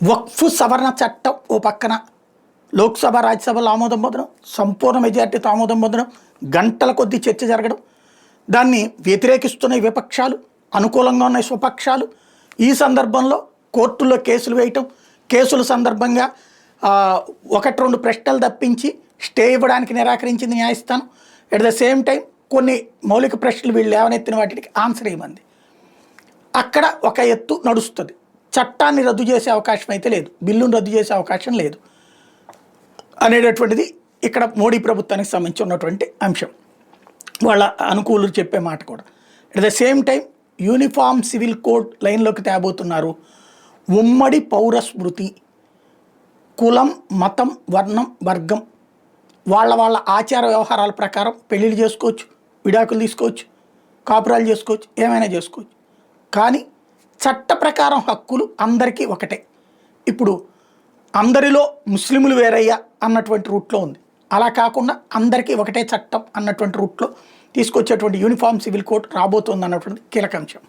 వక్ఫ్ సవరణ చట్టం ఓ పక్కన లోక్సభ రాజ్యసభలో ఆమోదం పొందడం, సంపూర్ణ మెజార్టీతో ఆమోదం పొందడం, గంటల కొద్దీ చర్చ జరగడం, దాన్ని వ్యతిరేకిస్తున్న విపక్షాలు, అనుకూలంగా ఉన్న స్వపక్షాలు. ఈ సందర్భంలో కోర్టుల్లో కేసులు వేయటం, కేసుల సందర్భంగా ఒకటి రెండు ప్రశ్నలు తప్పించి స్టే ఇవ్వడానికి నిరాకరించింది న్యాయస్థానం. ఎట్ ద సేమ్ టైం కొన్ని మౌలిక ప్రశ్నలు వీళ్ళు లేవనెత్తిన వాటికి ఆన్సర్ ఇవ్వమంది. అక్కడ ఒక ఎత్తు నడుస్తుంది. చట్టాన్ని రద్దు చేసే అవకాశం అయితే లేదు, బిల్లును రద్దు చేసే అవకాశం లేదు అనేటటువంటిది ఇక్కడ మోడీ ప్రభుత్వానికి సంబంధించి ఉన్నటువంటి అంశం. వాళ్ళ అనుకూలులు చెప్పే మాట కూడా. At the same time uniform civil code లైన్లోకి తేబోతున్నారు. ఉమ్మడి పౌర స్మృతి, కులం, మతం, వర్ణం, వర్గం వాళ్ళ ఆచార వ్యవహారాల ప్రకారం పెళ్ళిళ్ళు చేసుకోవచ్చు, విడాకులు తీసుకోవచ్చు, కాపురాలు చేసుకోవచ్చు, ఏమైనా చేసుకోవచ్చు. కానీ చట్ట ప్రకారం హక్కులు అందరికీ ఒకటే. ఇప్పుడు అందరిలో ముస్లింలు వేరయ్యా అన్నటువంటి రూట్లో ఉంది. అలా కాకుండా అందరికీ ఒకటే చట్టం అన్నటువంటి రూట్లో తీసుకొచ్చేటువంటి యూనిఫామ్ సివిల్ కోడ్ రాబోతోంది అన్నటువంటి కీలక అంశం.